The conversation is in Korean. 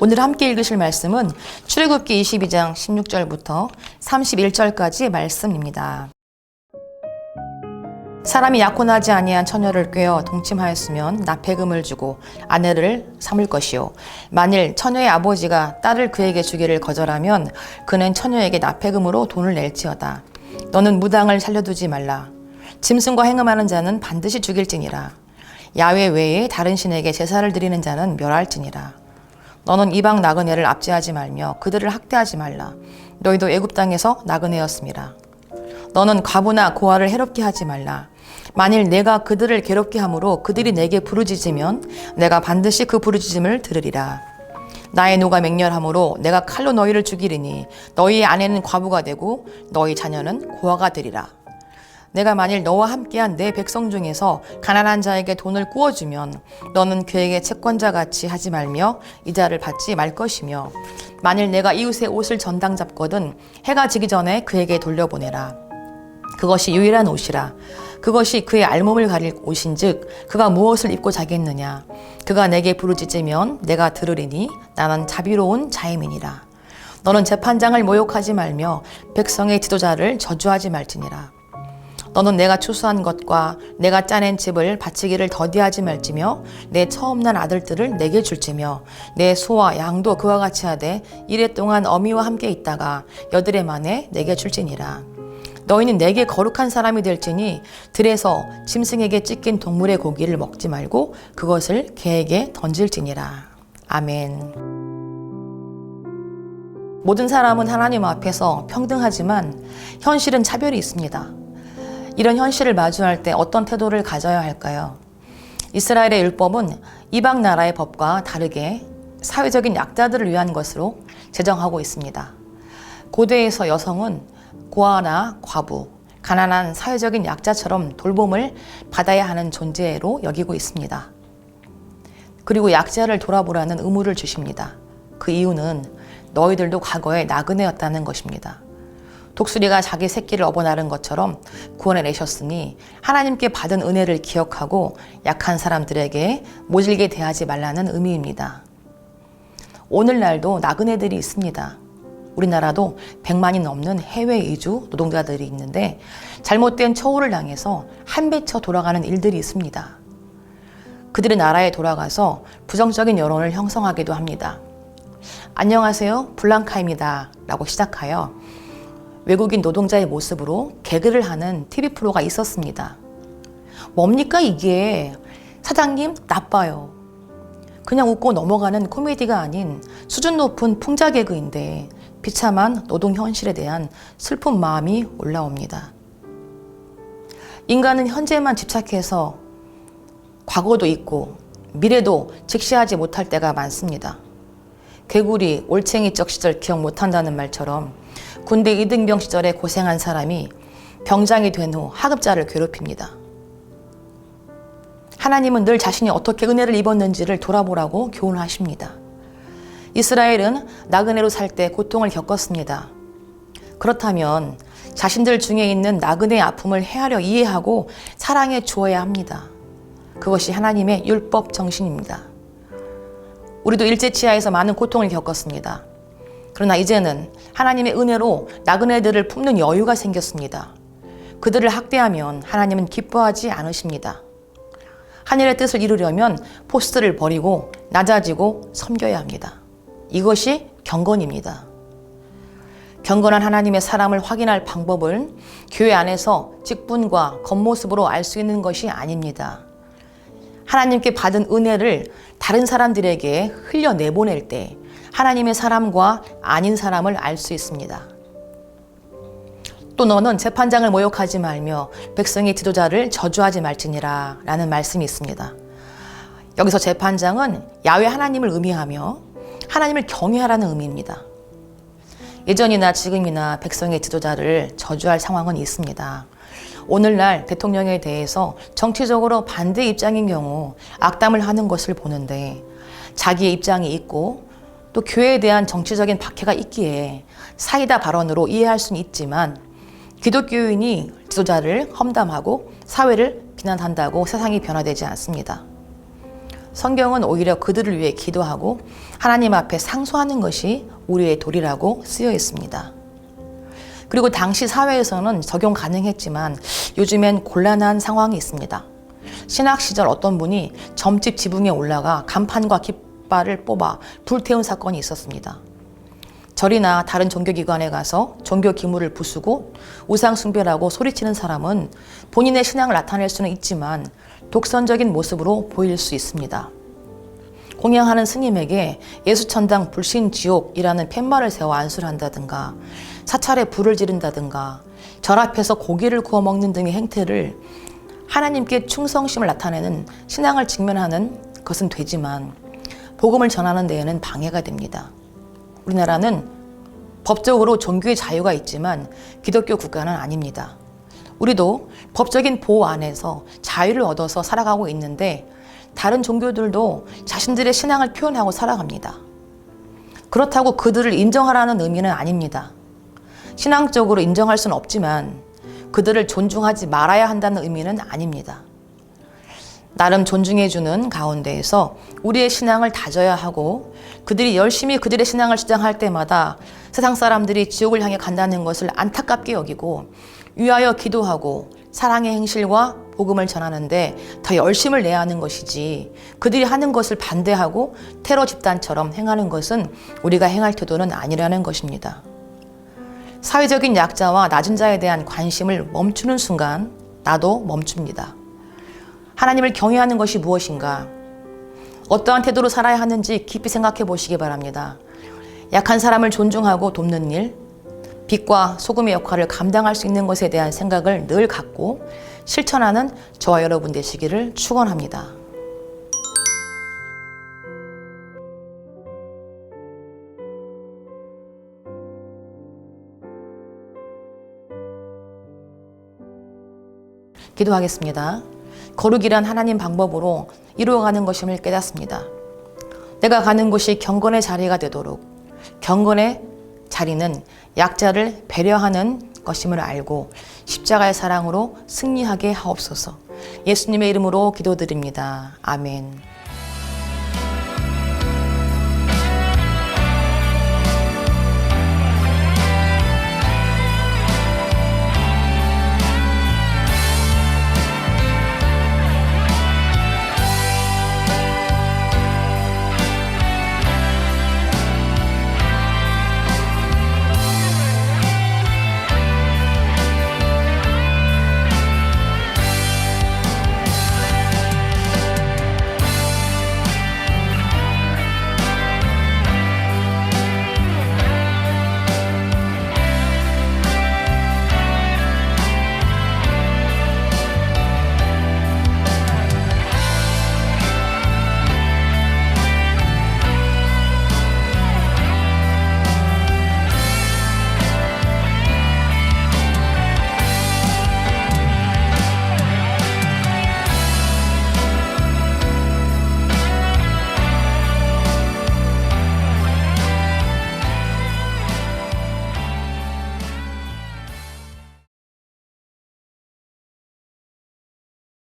오늘 함께 읽으실 말씀은 출애굽기 22장 16절부터 31절까지의 말씀입니다. 사람이 약혼하지 아니한 처녀를 꾀어 동침하였으면 납폐금을 주고 아내를 삼을 것이요, 만일 처녀의 아버지가 딸을 그에게 주기를 거절하면 그는 처녀에게 납폐금으로 돈을 낼지어다. 너는 무당을 살려두지 말라. 짐승과 행음하는 자는 반드시 죽일지니라. 야훼 외에 다른 신에게 제사를 드리는 자는 멸할지니라. 너는 이방 나그네를 압제하지 말며 그들을 학대하지 말라. 너희도 애굽 땅에서 나그네였음이라. 너는 과부나 고아를 해롭게 하지 말라. 만일 내가 그들을 괴롭게 함으로 그들이 내게 부르짖으면 내가 반드시 그 부르짖음을 들으리라. 나의 노가 맹렬함으로 내가 칼로 너희를 죽이리니 너희의 아내는 과부가 되고 너희 자녀는 고아가 되리라. 내가 만일 너와 함께한 내 백성 중에서 가난한 자에게 돈을 꾸어주면 너는 그에게 채권자같이 하지 말며 이자를 받지 말 것이며, 만일 내가 이웃의 옷을 전당 잡거든 해가 지기 전에 그에게 돌려보내라. 그것이 유일한 옷이라. 그것이 그의 알몸을 가릴 옷인즉 그가 무엇을 입고 자겠느냐. 그가 내게 부르짖으면 내가 들으리니 나는 자비로운 자임이니라. 너는 재판장을 모욕하지 말며 백성의 지도자를 저주하지 말지니라. 너는 내가 추수한 것과 내가 짜낸 집을 바치기를 더디하지 말지며 내 처음 난 아들들을 내게 줄지며 내 소와 양도 그와 같이 하되 이래 동안 어미와 함께 있다가 여드레 만에 내게 줄지니라. 너희는 내게 거룩한 사람이 될지니 들에서 짐승에게 찢긴 동물의 고기를 먹지 말고 그것을 개에게 던질지니라. 아멘. 모든 사람은 하나님 앞에서 평등하지만 현실은 차별이 있습니다. 이런 현실을 마주할 때 어떤 태도를 가져야 할까요? 이스라엘의 율법은 이방 나라의 법과 다르게 사회적인 약자들을 위한 것으로 제정하고 있습니다. 고대에서 여성은 고아나 과부, 가난한 사회적인 약자처럼 돌봄을 받아야 하는 존재로 여기고 있습니다. 그리고 약자를 돌아보라는 의무를 주십니다. 그 이유는 너희들도 과거에 나그네였다는 것입니다. 독수리가 자기 새끼를 업어나른 것처럼 구원해 내셨으니 하나님께 받은 은혜를 기억하고 약한 사람들에게 모질게 대하지 말라는 의미입니다. 오늘날도 나그네들이 있습니다. 우리나라도 100만이 넘는 해외 이주 노동자들이 있는데 잘못된 처우를 당해서 한배쳐 돌아가는 일들이 있습니다. 그들의 나라에 돌아가서 부정적인 여론을 형성하기도 합니다. 안녕하세요, 블랑카입니다 라고 시작하여 외국인 노동자의 모습으로 개그를 하는 TV 프로가 있었습니다. 뭡니까 이게? 사장님 나빠요. 그냥 웃고 넘어가는 코미디가 아닌 수준 높은 풍자 개그인데 비참한 노동 현실에 대한 슬픈 마음이 올라옵니다. 인간은 현재만 집착해서 과거도 잊고 미래도 직시하지 못할 때가 많습니다. 개구리 올챙이적 시절 기억 못한다는 말처럼 군대 이등병 시절에 고생한 사람이 병장이 된 후 하급자를 괴롭힙니다. 하나님은 늘 자신이 어떻게 은혜를 입었는지를 돌아보라고 교훈하십니다. 이스라엘은 나그네로 살 때 고통을 겪었습니다. 그렇다면 자신들 중에 있는 나그네의 아픔을 헤아려 이해하고 사랑해 주어야 합니다. 그것이 하나님의 율법 정신입니다. 우리도 일제치하에서 많은 고통을 겪었습니다. 그러나 이제는 하나님의 은혜로 나그네들을 품는 여유가 생겼습니다. 그들을 학대하면 하나님은 기뻐하지 않으십니다. 하늘의 뜻을 이루려면 포스트를 버리고 낮아지고 섬겨야 합니다. 이것이 경건입니다. 경건한 하나님의 사랑을 확인할 방법은 교회 안에서 직분과 겉모습으로 알 수 있는 것이 아닙니다. 하나님께 받은 은혜를 다른 사람들에게 흘려내보낼 때 하나님의 사람과 아닌 사람을 알 수 있습니다. 또 너는 재판장을 모욕하지 말며 백성의 지도자를 저주하지 말지니라 라는 말씀이 있습니다. 여기서 재판장은 야훼 하나님을 의미하며 하나님을 경외하라는 의미입니다. 예전이나 지금이나 백성의 지도자를 저주할 상황은 있습니다. 오늘날 대통령에 대해서 정치적으로 반대 입장인 경우 악담을 하는 것을 보는데 자기의 입장이 있고 또 교회에 대한 정치적인 박해가 있기에 사이다 발언으로 이해할 수는 있지만 기독교인이 지도자를 험담하고 사회를 비난한다고 세상이 변화되지 않습니다. 성경은 오히려 그들을 위해 기도하고 하나님 앞에 상소하는 것이 우리의 도리라고 쓰여 있습니다. 그리고 당시 사회에서는 적용 가능했지만 요즘엔 곤란한 상황이 있습니다. 신학 시절 어떤 분이 점집 지붕에 올라가 간판과 깃발을 뽑아 불태운 사건이 있었습니다. 절이나 다른 종교기관에 가서 종교 기물을 부수고 우상 숭배라고 소리치는 사람은 본인의 신앙을 나타낼 수는 있지만 독선적인 모습으로 보일 수 있습니다. 공양하는 스님에게 예수천당 불신지옥이라는 팻말을 세워 안수를 한다든가 사찰에 불을 지른다든가 절 앞에서 고기를 구워 먹는 등의 행태를 하나님께 충성심을 나타내는 신앙을 직면하는 것은 되지만 복음을 전하는 데에는 방해가 됩니다. 우리나라는 법적으로 종교의 자유가 있지만 기독교 국가는 아닙니다. 우리도 법적인 보호 안에서 자유를 얻어서 살아가고 있는데 다른 종교들도 자신들의 신앙을 표현하고 살아갑니다. 그렇다고 그들을 인정하라는 의미는 아닙니다. 신앙적으로 인정할 수는 없지만 그들을 존중하지 말아야 한다는 의미는 아닙니다. 나름 존중해주는 가운데에서 우리의 신앙을 다져야 하고 그들이 열심히 그들의 신앙을 주장할 때마다 세상 사람들이 지옥을 향해 간다는 것을 안타깝게 여기고 위하여 기도하고 사랑의 행실과 복음을 전하는데 더 열심을 내야 하는 것이지 그들이 하는 것을 반대하고 테러 집단처럼 행하는 것은 우리가 행할 태도는 아니라는 것입니다. 사회적인 약자와 낮은 자에 대한 관심을 멈추는 순간 나도 멈춥니다. 하나님을 경외하는 것이 무엇인가? 어떠한 태도로 살아야 하는지 깊이 생각해 보시기 바랍니다. 약한 사람을 존중하고 돕는 일, 빛과 소금의 역할을 감당할 수 있는 것에 대한 생각을 늘 갖고 실천하는 저와 여러분 되시기를 축원합니다. 기도하겠습니다. 거룩이란 하나님 방법으로 이루어가는 것임을 깨닫습니다. 내가 가는 곳이 경건의 자리가 되도록 경건의 자리는 약자를 배려하는 것임을 알고 십자가의 사랑으로 승리하게 하옵소서. 예수님의 이름으로 기도드립니다. 아멘.